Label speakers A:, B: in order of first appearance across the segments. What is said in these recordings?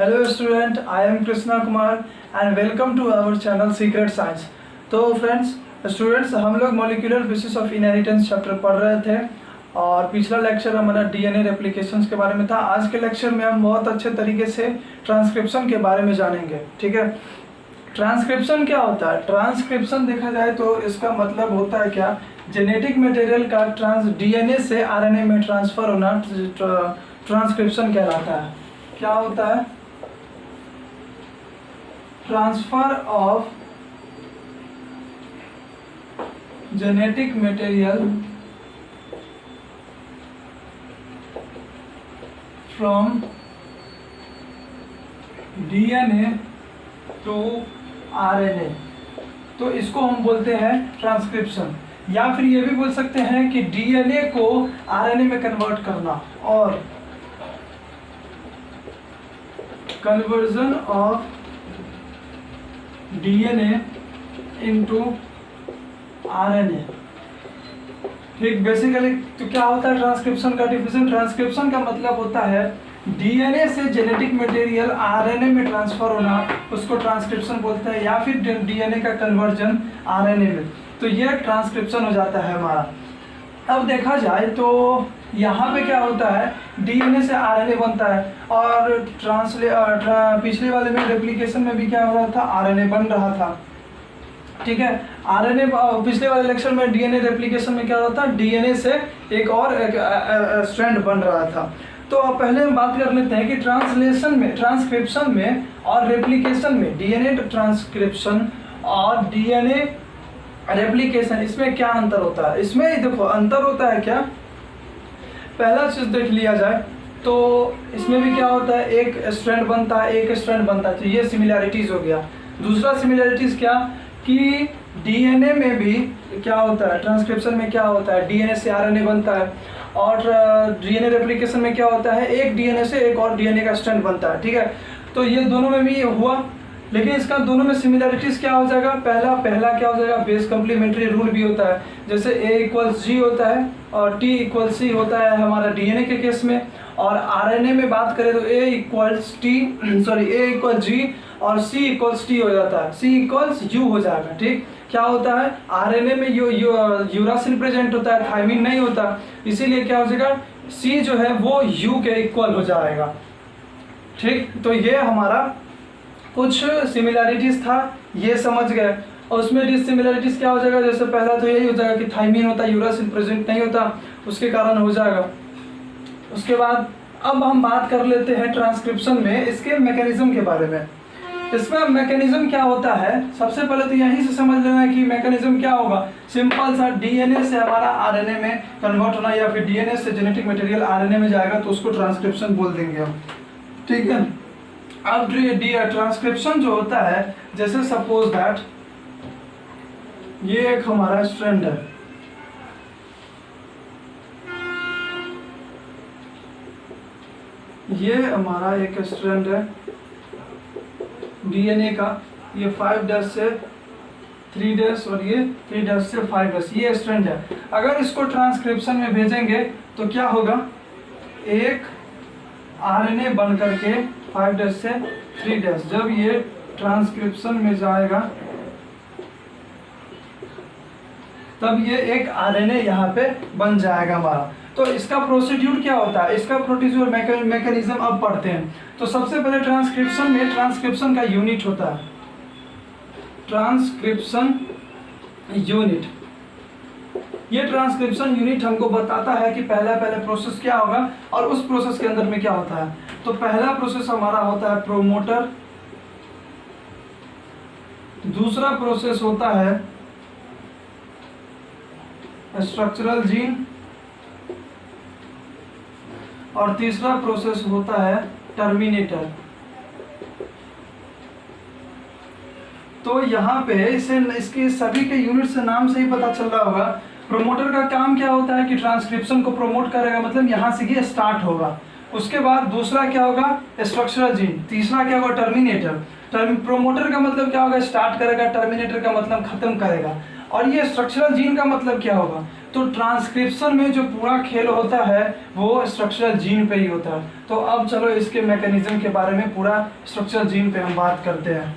A: Hello student, I am Krishna Kumar and welcome to our channel Secret Science। तो friends students हम लोग molecular basis of inheritance chapter पढ़ रहे थे और पिछला लेक्चर हमारा डीएनए रेप्लिकेशंस के बारे में था। आज के लेक्चर में हम बहुत अच्छे तरीके से ट्रांसक्रिप्शन के बारे में जानेंगे। ठीक है, ट्रांसक्रिप्शन क्या होता है? ट्रांसक्रिप्शन देखा जाए तो इसका मतलब होता है क्या, जेनेटिक मटेरियल का डीएनए से आरएनए में ट्रांसफर होना ट्रांसक्रिप्शन कहलाता है। क्या होता है? Transfer of genetic material from DNA to RNA, तो इसको हम बोलते हैं ट्रांसक्रिप्शन। या फिर ये भी बोल सकते हैं कि डीएनए को आरएनए में कन्वर्ट करना, और conversion of DNA into RNA. ठीक, बेसिकली तो क्या होता है ट्रांसक्रिप्शन का डिफिनेशन? ट्रांसक्रिप्शन का मतलब होता है डीएनए से जेनेटिक मटेरियल आरएनए में ट्रांसफर होना, उसको ट्रांसक्रिप्शन बोलते हैं। या फिर डीएनए का कन्वर्जन आरएनए में, तो ये ट्रांसक्रिप्शन हो जाता है हमारा। अब देखा जाए तो यहाँ पे क्या होता है, डीएनए से आरएनए बनता है, और पिछले वाले में रेप्लिकेशन में भी क्या हो रहा था, आरएनए बन रहा था। ठीक है, आरएनए पिछले वाले लेक्चर में डीएनए रेप्लिकेशन में क्या हो रहा था, डीएनए से एक और स्ट्रैंड बन रहा था। तो अब पहले हम बात कर लेते हैं कि ट्रांसक्रिप्शन में और रेप्लिकेशन में, डीएनए ट्रांसक्रिप्शन और डीएनए रेप्लिकेशन, इसमें क्या अंतर होता है? इसमें देखो अंतर होता है क्या, पहला चीज देख लिया जाए तो इसमें भी क्या होता है, एक स्ट्रैंड बनता है, एक स्ट्रैंड बनता है, तो ये सिमिलैरिटीज हो गया। दूसरा सिमिलैरिटीज क्या कि डीएनए में भी क्या होता है, ट्रांसक्रिप्शन में क्या होता है, डीएनए से आरएनए बनता है, और डीएनए रेप्लिकेशन में क्या होता है, एक डीएनए से एक और डीएनए का स्ट्रैंड बनता है। ठीक है, तो ये दोनों में भी हुआ, लेकिन इसका दोनों में सिमिलैरिटीज क्या हो जाएगा, पहला क्या हो जाएगा, बेस कम्प्लीमेंट्री रूल भी होता है। जैसे A=G होता है और T=C होता है हमारा डीएनए के केस में, और आरएनए में बात करें तो A=G और C=T हो जाता है, C=U हो जाएगा। ठीक, क्या होता है, आरएनए में यूरासिल प्रेजेंट होता है, थायमिन नहीं होता, इसीलिए क्या हो जाएगा, C जो है वो U के इक्वल हो जाएगा। ठीक, तो ये हमारा कुछ सिमिलैरिटीज था, ये समझ गए। और उसमें डिसिमिलैरिटीज क्या हो जाएगा, जैसे पहला तो यही हो जाएगा कि थायमिन होता है, यूरासिल प्रेजेंट नहीं होता, उसके कारण हो जाएगा। उसके बाद अब हम बात कर लेते हैं ट्रांसक्रिप्शन में इसके मैकेनिज्म के बारे में। इसमें मैकेनिज्म क्या होता है, सबसे पहले तो यहीं से समझ लेना है कि मैकेनिज्म क्या होगा। सिंपल सा, डीएनए से हमारा आरएनए में कन्वर्ट होना, या फिर डीएनए से जेनेटिक मटेरियल आरएनए में जाएगा तो उसको ट्रांसक्रिप्शन बोल देंगे हम। ठीक है, अब ट्रांसक्रिप्शन जो होता है, जैसे सपोज दैट ये एक हमारा स्ट्रैंड है, ये हमारा एक स्ट्रैंड है डीएनए का, ये 5' से 3' और ये 3' से 5', ये स्ट्रैंड है। अगर इसको ट्रांसक्रिप्शन में भेजेंगे तो क्या होगा, एक आरएनए बन करके 5' से 3', जब ये ट्रांसक्रिप्शन में जाएगा तब ये एक आरएनए यहाँ पे बन जाएगा हमारा। तो इसका प्रोसीड्यूर क्या होता है, इसका प्रोसीड्यूर मैकेनिज्म अब पढ़ते हैं। तो सबसे पहले ट्रांसक्रिप्शन में ट्रांसक्रिप्शन का यूनिट होता है, ट्रांसक्रिप्शन यूनिट। ये ट्रांसक्रिप्शन यूनिट हमको बताता है कि पहला प्रोसेस क्या होगा और उस प्रोसेस के अंदर में क्या होता है। तो पहला प्रोसेस हमारा होता है प्रोमोटर, दूसरा प्रोसेस होता है स्ट्रक्चरल जीन, और तीसरा प्रोसेस होता है टर्मिनेटर। तो यहाँ पे इसके सभी के यूनिट से नाम से ही पता चल रहा होगा। प्रोमोटर का काम क्या होता है कि ट्रांसक्रिप्शन को प्रमोट करेगा, मतलब यहाँ से ये स्टार्ट होगा। उसके बाद दूसरा क्या होगा, स्ट्रक्चरल जीन। तीसरा क्या होगा, टर्मिनेटर। प्रोमोटर का मतलब क्या होगा, स्टार्ट करेगा, टर्मिनेटर का मतलब खत्म करेगा। और ये स्ट्रक्चरल जीन का मतलब क्या होगा, तो ट्रांसक्रिप्शन में जो पूरा खेल होता है वो स्ट्रक्चरल जीन पे ही होता है। तो अब चलो इसके मैकेनिज्म के बारे में, पूरा स्ट्रक्चरल जीन पे हम बात करते हैं।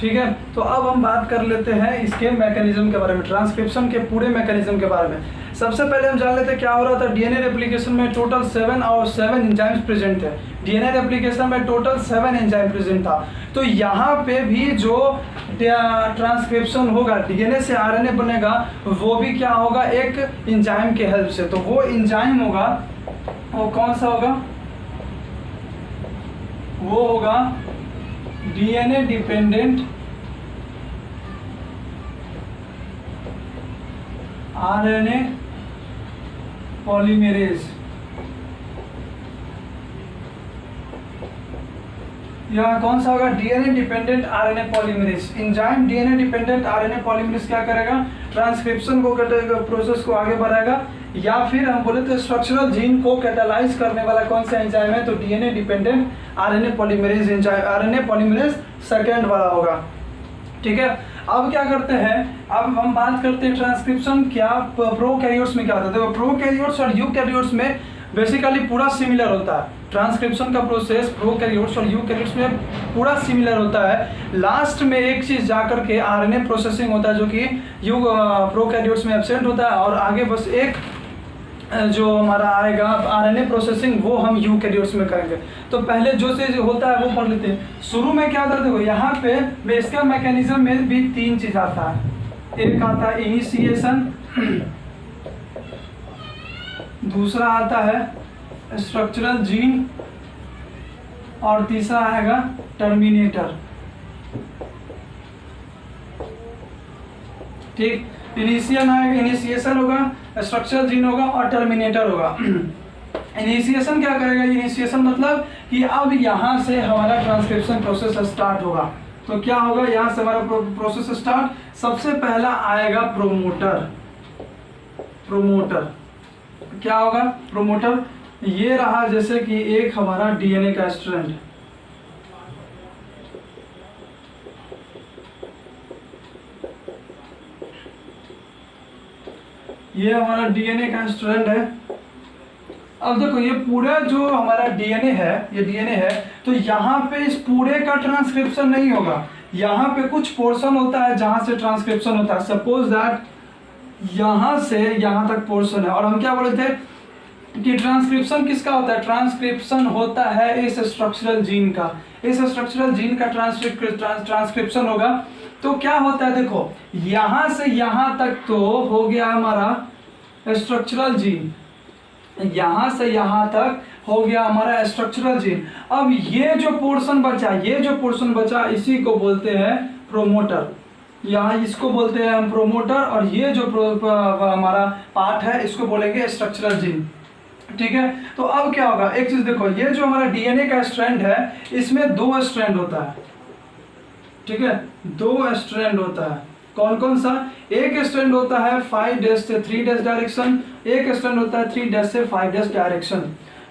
A: ठीक है, तो अब हम बात कर लेते हैं इसके मैकेनिज्म के बारे में, ट्रांसक्रिप्शन के पूरे मैकेनिज्म के बारे में। सबसे पहले हम जान लेते हैं क्या हो रहा था। डीएनए रेप्लिकेशन में टोटल 7 एंजाइम्स प्रेजेंट है। डीएनए रेप्लिकेशन में टोटल 7 एंजाइम प्रेजेंट था। तो यहाँ पे भी जो ट्रांसक्रिप्शन होगा, डीएनए से आरएनए बनेगा, वो भी क्या होगा, एक एंजाइम के हेल्प से। तो वो एंजाइम होगा, वो कौन सा होगा, वो होगा डीएनए डिपेंडेंट आरएनए पॉलीमेरेज। यहाँ कौन सा होगा, DNA dependent RNA polymerase. Enzyme DNA dependent RNA polymerase क्या करेगा, ट्रांसक्रिप्शन को प्रोसेस को आगे बढ़ाएगा, या फिर हम बोले तो स्ट्रक्चरल जीन को कैटालाइज करने वाला कौन सा एंजाइम है, तो DNA dependent RNA polymerase enzyme, RNA polymerase second वाला होगा। ठीक है, अब क्या करते हैं, अब हम बात करते हैं ट्रांसक्रिप्शन क्या प्रोकैरियोट्स में क्या होता है। देखो प्रोकैरियोट्स और यूकैरियोट्स में बेसिकली पूरा सिमिलर होता है। ट्रांसक्रिप्शन का प्रोसेस प्रोकैरियोट्स और यूकैरियोट्स में पूरा सिमिलर होता है। लास्ट में एक चीज जाकर के आरएनए प्रोसेसिंग होता है, जो कि प्रोकैरियोट्स में एब्सेंट होता है, और आगे बस एक जो हमारा आएगा आरएनए प्रोसेसिंग, वो हम यूकैरियोट्स में करेंगे। तो पहले जो चीज होता है वो पढ़ लेते हैं। शुरू में क्या होता है, देखो यहाँ पे इसका मैकेनिज्म में भी 3 चीज आता है। एक आता है इनिशिएशन, दूसरा आता है स्ट्रक्चरल जीन, और तीसरा आएगा टर्मिनेटर। ठीक, इनिशिएशन होगा, स्ट्रक्चरल जीन होगा और टर्मिनेटर होगा। इनिशिएशन क्या करेगा, इनिशिएशन मतलब कि अब यहाँ से हमारा ट्रांसक्रिप्शन प्रोसेस स्टार्ट होगा। तो क्या होगा, यहाँ से हमारा प्रोसेस स्टार्ट। सबसे पहला आएगा प्रोमोटर। प्रोमोटर क्या होगा, प्रोमोटर ये रहा, जैसे कि एक हमारा डीएनए का स्ट्रैंड, ये हमारा डीएनए का स्ट्रैंड है। अब देखो ये पूरा जो हमारा डीएनए है, ये डीएनए है, तो यहाँ पे इस पूरे का ट्रांसक्रिप्शन नहीं होगा। यहाँ पे कुछ पोर्शन होता है जहां से ट्रांसक्रिप्शन होता है। सपोज दैट यहाँ से यहाँ तक पोर्शन है, और हम क्या बोले थे कि ट्रांसक्रिप्शन किसका होता है, ट्रांसक्रिप्शन होता है इस स्ट्रक्चरल जीन का। इस स्ट्रक्चरल जीन का ट्रांसक्रिप्शन होगा। तो क्या होता है, देखो यहाँ से यहाँ तक तो हो गया हमारा स्ट्रक्चरल जीन, यहाँ से यहाँ तक हो गया हमारा स्ट्रक्चरल जीन। अब ये जो पोर्शन बचा, ये जो पोर्शन बचा, इसी को बोलते हैं प्रोमोटर। यहाँ इसको बोलते हैं हम प्रोमोटर, और ये जो हमारा पार्ट है इसको बोलेंगे स्ट्रक्चरल जीन। ठीक है, तो अब क्या होगा, एक चीज देखो, ये जो हमारा डीएनए का स्ट्रैंड है, इसमें 2 स्ट्रैंड होता है। ठीक है, 2 स्ट्रैंड होता है। कौन कौन सा, एक स्ट्रैंड होता है 5' से 3' डायरेक्शन, एक स्ट्रैंड होता है 3' से 5' डायरेक्शन।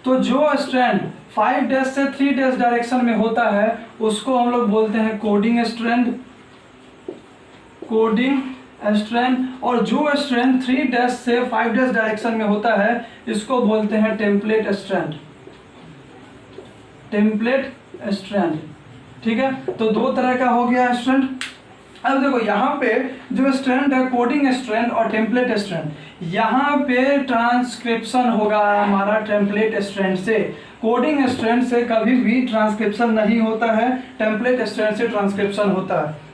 A: तो जो स्ट्रैंड 5' से 3' डायरेक्शन में होता है उसको हम लोग बोलते हैं कोडिंग स्ट्रैंड, कोडिंग स्ट्रैंड। और जो स्ट्रैंड 3' से 5' डायरेक्शन में होता है इसको बोलते हैं टेम्पलेट स्ट्रैंड, टेम्पलेट स्ट्रैंड। ठीक है, तो 2 तरह का हो गया स्ट्रैंड। अब देखो यहाँ पे जो स्ट्रैंड है कोडिंग स्ट्रैंड और टेम्पलेट स्ट्रैंड, यहाँ पे ट्रांसक्रिप्शन होगा हमारा टेम्पलेट स्ट्रैंड से। कोडिंग स्ट्रैंड से कभी भी ट्रांसक्रिप्शन नहीं होता है, टेम्पलेट स्ट्रैंड से ट्रांसक्रिप्शन होता है,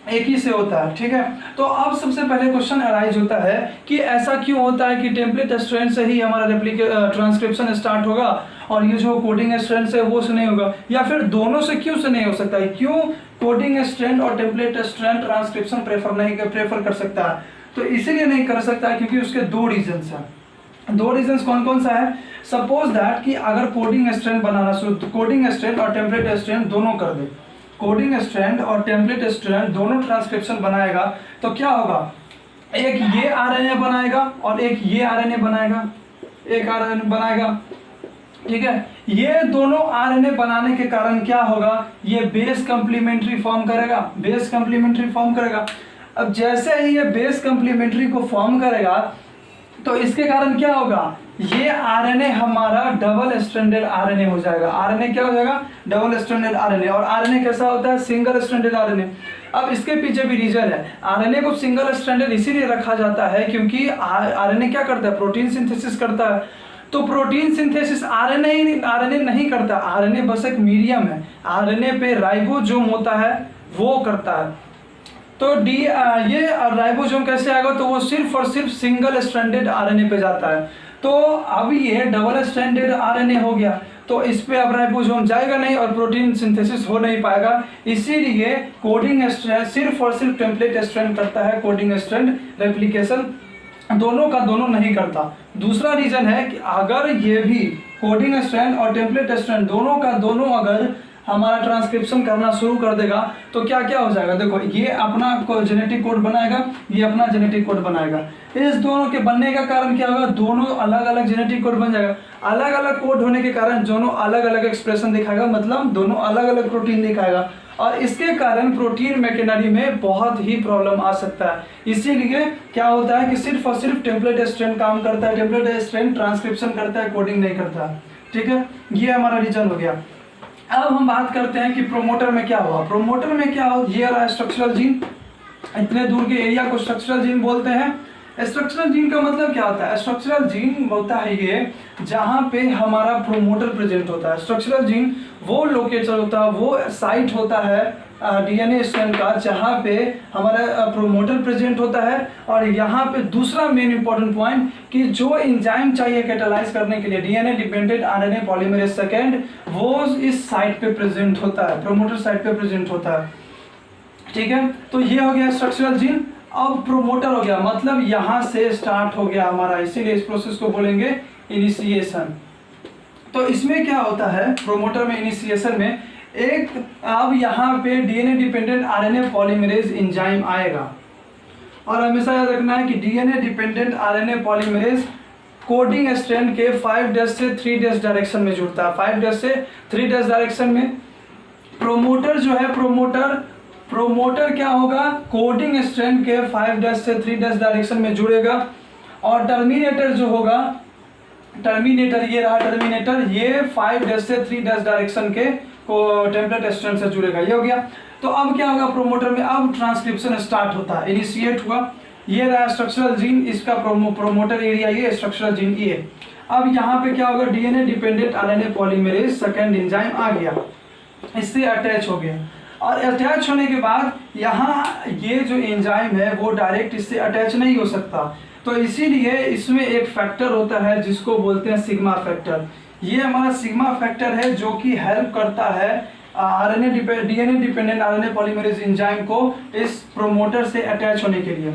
A: एक ही से होता है। ठीक है, तो अब सबसे पहले क्वेश्चन अराइज होता है कि ऐसा क्यों होता है कि टेम्पलेट स्ट्रैंड से ही हमारा ट्रांसक्रिप्शन स्टार्ट होगा और ये जो कोडिंग स्ट्रैंड से वो से नहीं होगा, या फिर दोनों से क्यों से नहीं हो सकता है, क्यों कोडिंग स्ट्रैंड और टेम्पलेट स्ट्रैंड ट्रांसक्रिप्शन प्रेफर कर सकता है। तो इसीलिए नहीं कर सकता है क्योंकि उसके 2 रीजंस हैं। 2 रीजंस कौन कौन सा है, सपोज दैट कि अगर कोडिंग स्ट्रैंड बनाना शुरू, तो कोडिंग स्ट्रैंड और टेम्पलेट स्ट्रैंड दोनों कर दे, कोडिंग स्ट्रैंड और टेम्पलेट स्ट्रैंड दोनों ट्रांसक्रिप्शन बनाएगा, तो क्या होगा, एक ये आरएनए बनाएगा और एक ये आरएनए बनाएगा, एक आरएनए बनाएगा। ठीक है, ये दोनों आरएनए बनाने के कारण क्या होगा, ये बेस कंप्लीमेंट्री फॉर्म करेगा, बेस कंप्लीमेंट्री फॉर्म करेगा। अब जैसे ही ये बेस कंप्लीमेंट्री को फॉर्म करेगा तो इसके कारण क्या होगा, ये आरएनए हमारा डबल स्ट्रैंडेड आरएनए हो जाएगा। आरएनए क्या हो जाएगा, डबल स्ट्रैंडेड आरएनए। और आरएनए कैसा होता है, सिंगल स्ट्रैंडेड आरएनए। अब इसके पीछे भी रीजन है, आरएनए को सिंगल स्ट्रैंडेड इसीलिए रखा जाता है क्योंकि आरएनए क्या करता है, प्रोटीन सिंथेसिस करता है। तो प्रोटीन सिंथेसिस आरएनए नहीं करता, आरएनए बस एक मीडियम है। आरएनए पे राइबोसोम होता है वो करता है। तो ये राइबोसोम कैसे आएगा, तो वो सिर्फ और सिर्फ सिंगल स्ट्रैंडेड आरएनए पे जाता है। तो अब ये डबल स्ट्रैंडेड आरएनए हो गया, तो इस पे अब राइबोसोम जाएगा नहीं और प्रोटीन सिंथेसिस हो नहीं पाएगा। इसीलिए कोडिंग स्ट्रैंड सिर्फ और सिर्फ टेम्पलेट स्ट्रैंड करता है, कोडिंग स्ट्रैंड रेप्लिकेशन दोनों का दोनों नहीं करता। दूसरा रीजन है कि अगर ये भी कोडिंग स्ट्रैंड और टेम्पलेट स्ट्रैंड दोनों का दोनों अगर हमारा ट्रांसक्रिप्शन करना शुरू कर देगा तो क्या क्या हो जाएगा, देखो ये अपना जेनेटिक कोड बनाएगा, ये अपना जेनेटिक कोड बनाएगा। इस दोनों के बनने का कारण क्या होगा, दोनों अलग अलग जेनेटिक कोड बन जाएगा। अलग अलग कोड होने के कारण दोनों अलग अलग एक्सप्रेशन दिखाएगा, मतलब दोनों अलग अलग प्रोटीन दिखाएगा और इसके कारण प्रोटीन मैकेनरी में बहुत ही प्रॉब्लम आ सकता है। इसीलिए क्या होता है कि सिर्फ और सिर्फ टेम्पलेट स्ट्रैंड काम करता है, टेम्पलेट स्ट्रैंड ट्रांसक्रिप्शन करता है, कोडिंग नहीं करता। ठीक है, ये हमारा रीजन हो गया। अब हम बात करते हैं कि प्रोमोटर में क्या हुआ। प्रोमोटर में क्या हो, ये रहा स्ट्रक्चरल जीन। इतने दूर के एरिया को स्ट्रक्चरल जीन बोलते हैं। स्ट्रक्चरल जीन का मतलब क्या होता है, स्ट्रक्चरल जीन होता है ये जहाँ पे हमारा प्रोमोटर प्रेजेंट होता है। स्ट्रक्चरल जीन वो लोकेशन होता है, वो साइट होता है डीएनए स्ट्रैंड का जहाँ पे हमारा प्रोमोटर प्रेजेंट होता है। और यहाँ पे दूसरा मेन इंपॉर्टेंट पॉइंट कि जो एंजाइम चाहिए कैटालाइज करने के लिए DNA dependent RNA polymerase second, वो इस साइट पे प्रेजेंट होता है, प्रोमोटर साइट पे प्रेजेंट होता है। ठीक है, तो ये हो गया स्ट्रक्चरल जीन। अब प्रोमोटर हो गया, मतलब यहाँ से स्टार्ट हो गया हमारा, इसीलिए इस प्रोसेस को बोलेंगे इनिशिएशन। तो इसमें क्या होता है, प्रोमोटर में इनिशिएशन में एक अब यहाँ पे DNA dependent RNA polymerase enzyme आएगा। और हमेशा याद रखना है कि DNA dependent RNA polymerase coding strand के 5' से 3' डायरेक्शन में जुड़ता है। 5' से 3' डायरेक्शन में प्रोमोटर जो है, प्रोमोटर क्या होगा, कोडिंग स्ट्रैंड के 5' से 3' डायरेक्शन में जुड़ेगा। और टर्मिनेटर जो होगा, टर्मिनेटर ये रहा टर्मिनेटर, ये 5' से 3' डायरेक्शन के को टेम्पलेट स्ट्रैंड से जुड़ेगा। ये हो गया। तो अब क्या होगा प्रोमोटर में, अब ट्रांसक्रिप्शन स्टार्ट होता है, इनिशिएट हुआ। ये रहा स्ट्रक्चरल जीन, इसका प्रोमोटर एरिया ये, स्ट्रक्चरल जीन ये। अब यहाँ पे क्या होगा, DNA dependent RNA polymerase second enzyme आ गया, इससे अटैच हो गया। और अटैच होने के बाद यहाँ ये जो एंजाइम है वो डायरेक्ट इससे अटैच नहीं हो सकता, तो इसीलिए इसमें एक फैक्टर होता है जिसको बोलते हैं सिग्मा फैक्टर। ये हमारा सिग्मा फैक्टर है जो कि हेल्प करता है DNA dependent RNA polymerase enzyme को इस प्रोमोटर से अटैच होने के लिए।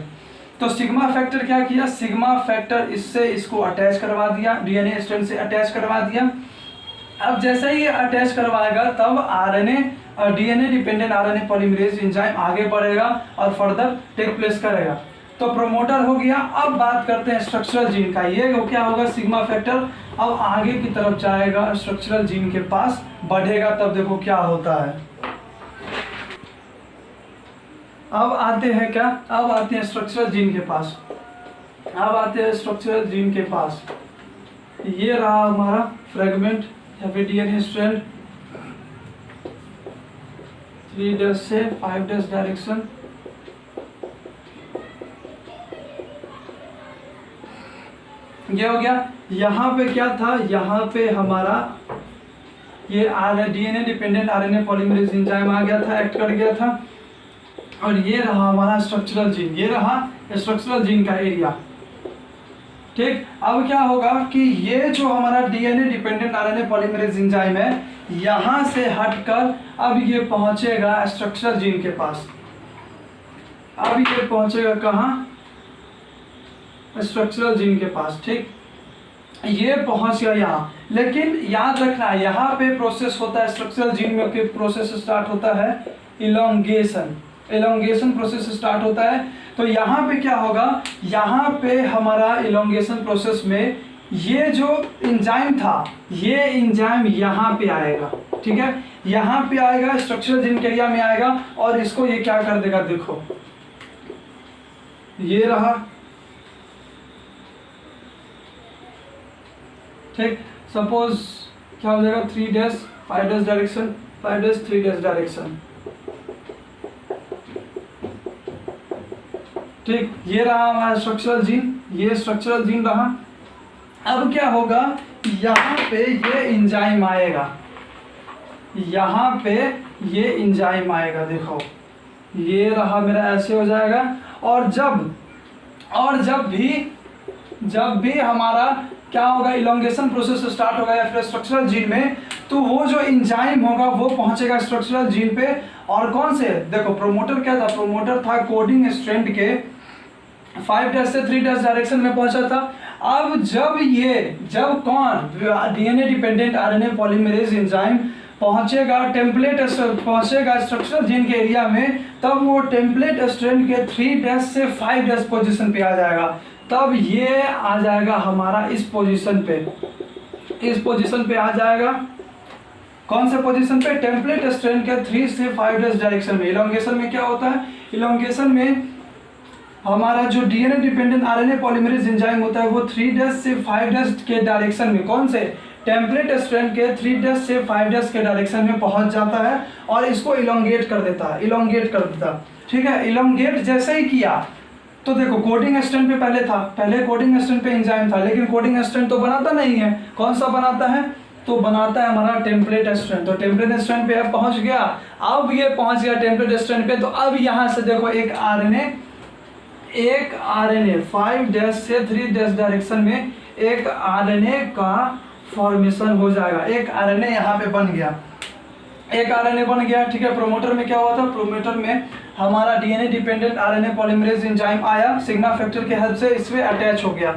A: तो सिग्मा फैक्टर क्या किया, सिग्मा फैक्टर इससे इसको अटैच करवा दिया, डीएनए स्ट्रैंड से अटैच करवा दिया। अब जैसे ही ये अटैच करवाएगा तब RNA DNA dependent RNA polymerase enzyme आगे बढ़ेगा और फर्दर टेक प्लेस करेगा। तो प्रोमोटर हो गया। अब बात करते हैं स्ट्रक्चरल जीन का। ये क्या होगा, सिग्मा फैक्टर अब आगे की तरफ जाएगा, स्ट्रक्चरल जीन के पास बढ़ेगा, तब देखो क्या होता है। अब आते हैं क्या, अब आते हैं स्ट्रक्चरल जीन के पास। अब आते हैं स्ट्रक्चरल जीन के पास। ये रहा हमारा फ्रेगमेंट या फिर डीएनए स्ट्रैंड 3' से 5' डायरेक्शन। ये हो गया। यहाँ पे क्या था, यहाँ पे हमारा ये DNA dependent RNA polymerase enzyme आ गया था, एक्ट कर गया था। और ये रहा हमारा स्ट्रक्चरल जीन, ये रहा स्ट्रक्चरल जीन का एरिया। ठीक, अब क्या होगा कि ये जो हमारा DNA dependent RNA polymerase enzyme है, यहाँ से हटकर अब ये पहुंचेगा स्ट्रक्चरल जीन के पास। अब ये पहुंचेगा कहाँ, स्ट्रक्चरल जीन के पास। ठीक, ये पहुंच गया यहाँ। लेकिन याद रखना यहाँ पे प्रोसेस होता है, स्ट्रक्चरल जीन में के प्रोसेस स्टार्ट होता है इलोंगेशन प्रोसेस स्टार्ट होता है। तो यहाँ पे क्या होगा, यहाँ पे हमारा इलोंगेशन प्रोसेस में ये जो एंजाइम था, ये एंजाइम यहाँ पे आएगा। ठीक है, यहाँ पे आएगा, स्ट्रक्चरल जीन के एरिया में आएगा और इसको ये क्या कर देगा, देखो ये रहा, ठीक। सपोज क्या हो जाएगा 3 dash 5 dash direction, 5 dash 3 dash direction, ठीक। ये रहा हमारा स्ट्रक्चरल जीन, ये स्ट्रक्चरल जीन रहा। अब क्या होगा, यहाँ पे ये एंजाइम आएगा, यहाँ पे ये एंजाइम आएगा, देखो ये रहा मेरा, ऐसे हो जाएगा। और जब भी हमारा क्या होगा, इलोंगेशन प्रोसेस स्टार्ट होगा या फिर स्ट्रक्चरल जीन में, तो वो जो एंजाइम होगा वो पहुंचेगा स्ट्रक्चरल जीन पे। और कौन से, देखो प्रोमोटर क्या था, प्रोमोटर था कोडिंग स्ट्रैंड के 5 डैश से 3 डैश डायरेक्शन में पहुंचा था। अब जब कौन DNA dependent RNA polymerase enzyme पहुंचेगा पहुंचेगा स्ट्रक्चरल जीन के एरिया में, तब वो टेम्पलेट स्ट्रैंड के 3 डैश से 5 डैश पोजीशन पे आ जाएगा। तब ये आ जाएगा हमारा इस पोजीशन पे आ जाएगा। कौन से पोजीशन पे, टेम्पलेट स्ट्रैंड के 3 से 5 डैश डायरेक्शन में। इलोंगेशन में क्या होता है, इलोंगेशन में हमारा जो DNA dependent RNA polymerase enzyme होता है वो 3 डैश से 5 डैश के डायरेक्शन में, कौन से, टेम्पलेट स्ट्रैंड के 3 डैश से 5 डैश के डायरेक्शन में पहुंच जाता है और इसको इलोंगेट कर देता है, ठीक है। इलोंगेट जैसे ही किया तो देखो कोडिंग स्ट्रैंड पे पहले कोडिंग स्ट्रैंड पे एंजाइम था, लेकिन कोडिंग स्ट्रैंड तो बनाता नहीं है। कौन सा बनाता है, तो बनाता है हमारा टेम्पलेट स्ट्रैंड। तो टेम्पलेट स्ट्रैंड पे अब पहुंच गया, अब ये पहुंच गया टेम्पलेट स्ट्रैंड पे। तो अब यहाँ से देखो एक आरएनए 5 डैश से 3 डैश डायरेक्शन में एक आरएनए का फॉर्मेशन हो जाएगा। एक आरएनए यहाँ पे बन गया, ठीक है। प्रोमोटर में क्या हुआ था, प्रोमोटर में हमारा DNA dependent RNA polymerase enzyme आया, सिग्मा फैक्टर के हेल्प से इसमें अटैच हो गया।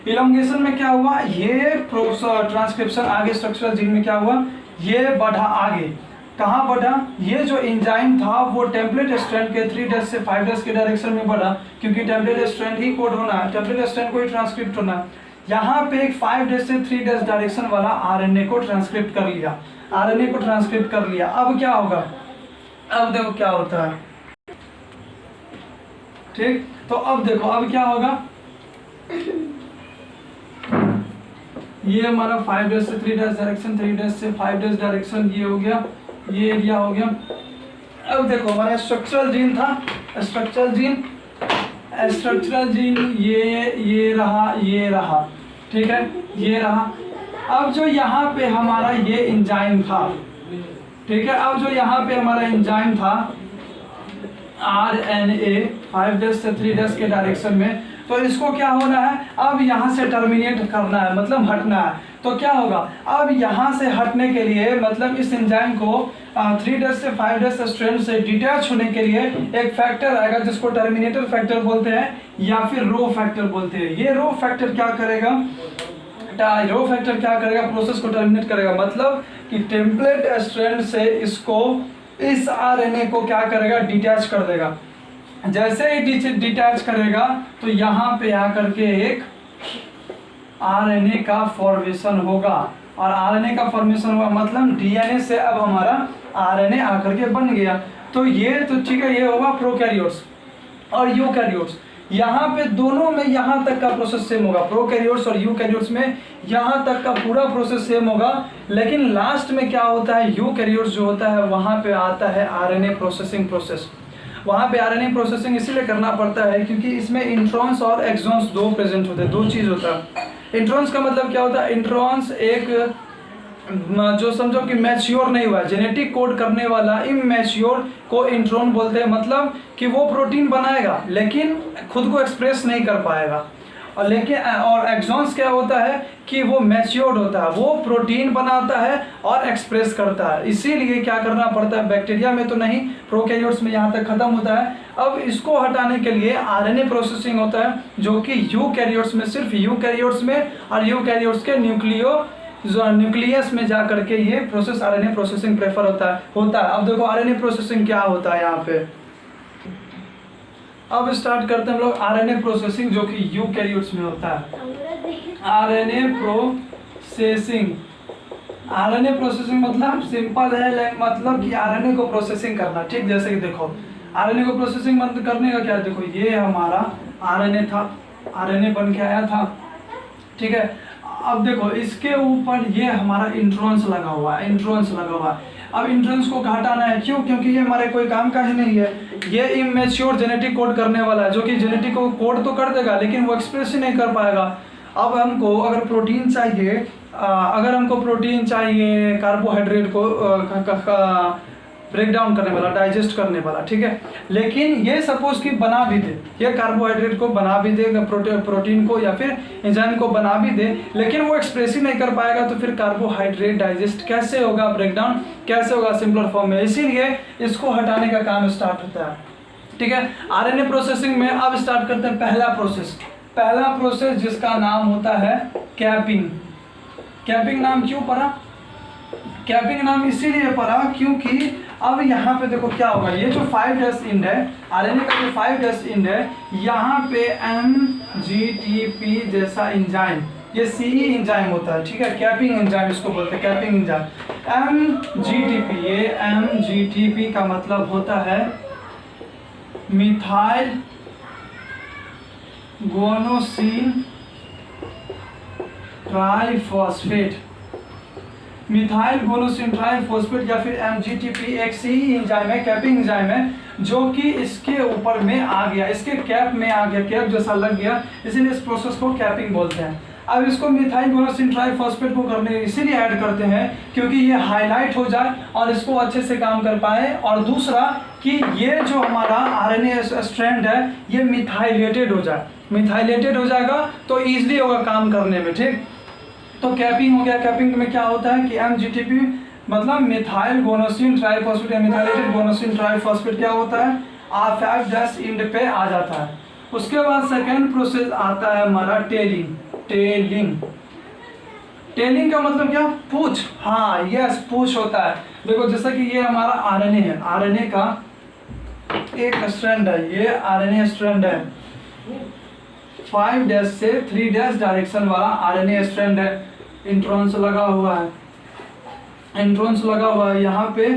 A: इलोंगेशन में क्या हुआ, ये ट्रांसक्रिप्शन आगे स्ट्रक्चरल जीन में क्या हुआ, ये बढ़ा आगे। कहाँ बढ़ा, ये जो एंजाइम था वो टेम्पलेट स्ट्रैंड के 3 डैश से 5 डैश के डायरेक्शन में बढ़ा, क्योंकि टेम्पलेट स्ट्रैंड ही कोड होना है, टेम्पलेट स्ट्रैंड को ही ट्रांसक्रिप्ट होना है। यहाँ पे एक 5 डैश से 3 डैश डायरेक्शन वाला आरएनए को ट्रांसक्रिप्ट कर लिया, अब क्या होगा, अब देखो क्या होता है, ठीक। तो अब देखो अब क्या होगा, ये हमारा 5 डैश से 3 डैश डायरेक्शन, 3 डैश से 5 डैश डायरेक्शन, ये हो गया, ये एरिया हो गया। अब देखो हमारा स्ट्रक्चरल जीन था, स्ट्रक्चरल जीन ये रहा, ठीक है, ये रहा। अब जो यहाँ पे हमारा ये एंजाइम था, ठीक है, अब जो यहाँ पे हमारा एंजाइम था आरएनए 5 डैश से 3 डैश के डायरेक्शन में, तो इसको क्या होना है, अब यहाँ से टर्मिनेट करना है, मतलब हटना है। तो क्या होगा, अब यहाँ से हटने के लिए, मतलब इस एंजाइम को 3 डैश से 5 डैश स्ट्रैंड से डिटैच होने के लिए एक फैक्टर आएगा जिसको टर्मिनेटर फैक्टर बोलते हैं या फिर रो फैक्टर बोलते हैं। ये रो फैक्टर क्या करेगा, प्रोसेस को टर्मिनेट करेगा, मतलब कि टेम्पलेट स्ट्रैंड से इस आरएनए को क्या करेगा, डिटैच कर देगा। जैसे ही डिटैच करेगा तो यहाँ पे आकर के एक आरएनए का फॉर्मेशन होगा, और आरएनए का फॉर्मेशन हुआ मतलब डीएनए से अब हमारा आरएनए आकर के बन गया। तो ये तो ठीक है, ये होगा प्रोकैरियोट्स और यूकैरियोट्स। यहाँ पे दोनों में यहाँ तक का प्रोसेस सेम होगा, प्रोकैरियोट्स और यूकैरियोट्स में यहाँ तक का पूरा प्रोसेस सेम होगा, लेकिन लास्ट में क्या होता है, यूकैरियोट्स जो होता है वहाँ पे आता है आरएनए प्रोसेसिंग प्रोसेस। वहाँ पे आरएनए प्रोसेसिंग इसीलिए करना पड़ता है क्योंकि इसमें इंट्रॉन्स और एक्सॉन्स दो प्रेजेंट होते हैं, दो चीज़ होता है। इंट्रॉन्स का मतलब क्या होता है, इंट्रॉन्स एक जो समझो कि मैच्योर नहीं हुआ, जेनेटिक कोड करने वाला इमैच्योर को इंट्रॉन बोलते हैं, मतलब कि वो प्रोटीन बनाएगा लेकिन खुद को एक्सप्रेस नहीं कर पाएगा। और एक्सॉन्स क्या होता है कि वो मैच्योर्ड होता है, वो प्रोटीन बनाता है और एक्सप्रेस करता है। इसीलिए क्या करना पड़ता है, बैक्टीरिया में तो नहीं, प्रोकैरियोट्स में यहाँ तक खत्म होता है। अब इसको हटाने के लिए आरएनए प्रोसेसिंग होता है, जो कि यूकैरियोट्स में, सिर्फ यूकैरियोट्स में और यूकैरियोट्स के न्यूक्लियस में जा करके ये प्रोसेस आरएनए प्रोसेसिंग प्रेफर होता है। अब देखो आरएनए प्रोसेसिंग क्या होता है यहाँ पे। अब स्टार्ट करते हैं हम लोग आरएनए प्रोसेसिंग, जो कि यूकैरियोट्स में होता है। आरएनए प्रोसेसिंग मतलब सिंपल है, मतलब कि आरएनए को प्रोसेसिंग करना, ठीक। जैसे कि देखो आरएनए को प्रोसेसिंग करने का क्या, देखो ये हमारा आरएनए था, आरएनए बन के आया था, ठीक है। अब देखो इसके ऊपर ये हमारा इंट्रॉन्स लगा हुआ है, इंट्रॉन्स लगा हुआ है। अब इंट्रॉन्स को हटाना है, क्यों? क्योंकि ये हमारे कोई काम का ही नहीं है, ये इमेच्योर जेनेटिक कोड करने वाला है, जो कि जेनेटिक को कोड तो कर देगा लेकिन वो एक्सप्रेस ही नहीं कर पाएगा। अब हमको अगर प्रोटीन चाहिए, अगर हमको प्रोटीन चाहिए कार्बोहाइड्रेट को ब्रेक डाउन करने वाला, डाइजेस्ट करने वाला, ठीक है, लेकिन ये सपोज कि बना भी दे, ये कार्बोहाइड्रेट को बना भी दे, प्रोटीन को या फिर एंजाइम को बना भी दे, लेकिन वो एक्सप्रेस ही नहीं कर पाएगा, तो फिर कार्बोहाइड्रेट डाइजेस्ट कैसे होगा, ब्रेक डाउन कैसे होगा सिंपलर फॉर्म में। इसीलिए इसको हटाने का काम स्टार्ट होता है, ठीक है। आरएनए प्रोसेसिंग में अब स्टार्ट करते हैं पहला प्रोसेस जिसका नाम होता है कैपिंग। कैपिंग नाम क्यों पड़ा? कैपिंग नाम इसीलिए पड़ा क्योंकि अब यहाँ पे देखो क्या होगा, ये जो 5' इंड है, आरएनए का जो 5' इंड है, यहाँ पे MGTP जैसा एंजाइम, ये CE एंजाइम होता है, ठीक है, कैपिंग एंजाइम इसको बोलते हैं, कैपिंग एंजाइम। MGTP, ये MGTP का मतलब होता है methyl guanosine triphosphate, methyl guanosine triphosphate या फिर MGTP एक CE एंजाइम है, कैपिंग एंजाइम है, जो कि इसके ऊपर में आ गया, इसके कैप में आ गया, कैप जैसा लग गया, इसीलिए इस प्रोसेस को कैपिंग बोलते हैं। अब इसको मिथाइल गुआनोसिन ट्राइफॉस्फेट को करने इसीलिए ऐड करते हैं क्योंकि ये हाईलाइट हो जाए और इसको अच्छे से काम कर पाए, और दूसरा कि ये जो हमारा आरएनए स्ट्रैंड है ये मिथाइलेटेड हो जाए, मिथाइलेटेड हो जाएगा तो ईजिली होगा काम करने में, ठीक। तो कैपिंग हो गया। कैपिंग में क्या होता है कि MGTP मतलब मिथाइल गुआनोसिन ट्राइफॉस्फेट या मिथाइलेटेड गुआनोसिन ट्राइफॉस्फेट क्या होता है, R5' इंड पे आ जाता है। उसके बाद सेकेंड प्रोसेस आता है हमारा टेलिंग। टेलिंग का मतलब क्या? पूछ, हाँ यस, पूछ होता है। देखो जैसा कि ये हमारा आरएनए है, आरएनए का एक स्ट्रैंड है, ये आरएनए स्ट्रैंड है, 5' से 3' डायरेक्शन वाला आरएनए स्ट्रैंड है, इंट्रॉन्स लगा हुआ है, इंट्रॉन्स लगा हुआ है, यहाँ पे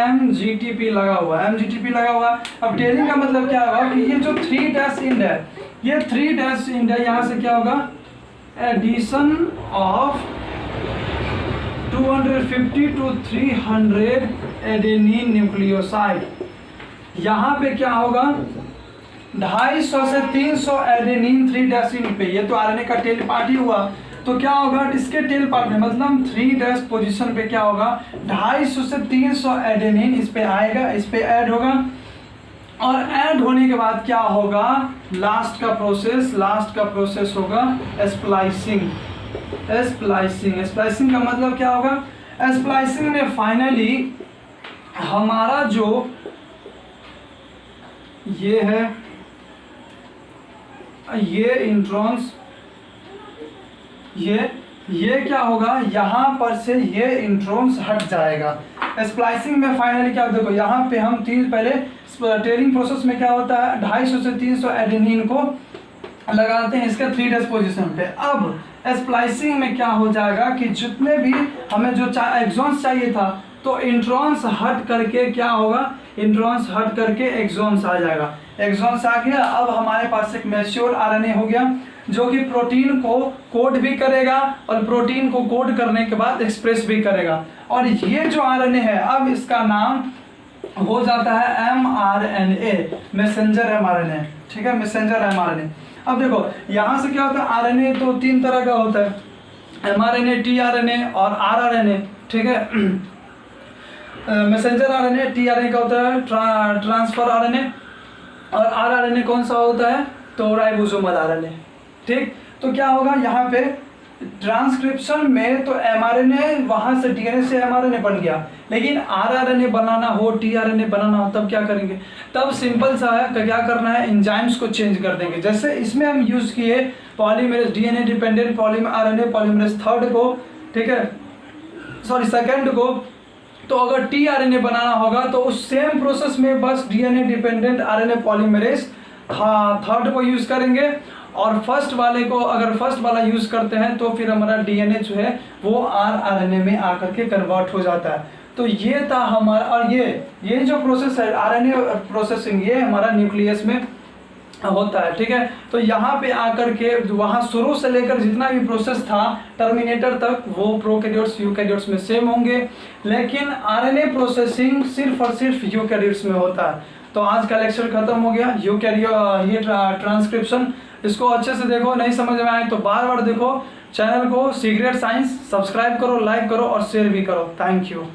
A: MGTP लगा हुआ है, MGTP लगा हुआ है। अब टेलिंग का मतलब क्या होगा कि ये जो 3' इंड है, ये 3' इंड है, यहाँ से क्या होगा, addition of 250 to 300 adenine nucleoside, यहाँ पे क्या होगा 250 से 300 एडेनिन 3' इंड पे, ये तो आरएनए का टेल पार्ट ही हुआ, तो क्या होगा इसके टेल पार्ट में मतलब 3' पोजीशन पे क्या होगा 250 से 300 एडेनिन इस पे आएगा, इस पे ऐड होगा, और ऐड होने के बाद क्या होगा, लास्ट का प्रोसेस होगा स्प्लाइसिंग। स्प्लाइसिंग का मतलब क्या होगा, स्प्लाइसिंग में फाइनली हमारा जो ये है, ये इंट्रॉन्स, ये क्या होगा, यहाँ पर से ये इंट्रॉन्स हट जाएगा। स्प्लाइसिंग में फाइनली क्या, देखो यहाँ पे हम पहले टेलिंग प्रोसेस में क्या होता है 250 से 300 एडेनिन को लगाते हैं इसके 3' पोजीशन पे। अब स्प्लाइसिंग में क्या हो जाएगा कि जितने भी हमें जो एक्सॉन्स चाहिए था, तो इंट्रॉन्स हट करके क्या होगा, इंट्रॉन्स हट करके एक्सॉन्स आ जाएगा, एक्सॉन्स आ गया। अब हमारे पास एक मैच्योर आरएनए हो गया जो कि प्रोटीन को कोड भी करेगा और प्रोटीन को कोड करने के बाद एक्सप्रेस भी करेगा, और ये जो आरएनए है अब इसका नाम हो जाता है mRNA, मैसेंजर mRNA, ठीक है, मैसेंजर mRNA। अब देखो यहाँ से क्या होता है, आरएनए तो 3 तरह का होता है, mRNA, tRNA और rRNA, ठीक है। मैसेंजर आरएनए, tRNA का होता है ट्रांसफर आरएनए, और rRNA कौन सा होता है, तो राइबोसोमल आरएनए, ठीक। तो क्या होगा यहाँ पे ट्रांसक्रिप्शन में तो mRNA वहाँ से DNA से mRNA बन गया, लेकिन rRNA बनाना हो, tRNA बनाना हो, तब क्या करेंगे, तब सिंपल सा है, क्या करना है, एंजाइम्स को चेंज कर देंगे। जैसे इसमें हम यूज़ किए polymerase, DNA dependent RNA polymerase third को, ठीक है, सॉरी सेकेंड को, तो अगर tRNA बनाना होगा तो उस सेम प्रोसेस में बस DNA dependent RNA polymerase third को यूज़ करेंगे, और फर्स्ट वाले को अगर फर्स्ट वाला यूज़ करते हैं तो फिर हमारा DNA जो है वो rRNA में आकर के कन्वर्ट हो जाता है। तो ये था हमारा, और ये जो प्रोसेस है RNA प्रोसेसिंग, ये हमारा न्यूक्लियस में होता है, ठीक है। तो यहाँ पे आकर के वहाँ शुरू से लेकर जितना भी प्रोसेस था टर्मिनेटर तक वो प्रोकैरियोट्स यूकैरियोट्स में सेम होंगे, लेकिन आरएनए प्रोसेसिंग सिर्फ और सिर्फ यूकैरियोट्स में होता है। तो आज का लेक्चर खत्म हो गया। ये ट्रांसक्रिप्शन, इसको अच्छे से देखो, नहीं समझ में आए तो बार बार देखो। चैनल को सीक्रेट साइंस सब्सक्राइब करो, लाइक करो और शेयर भी करो। Thank you.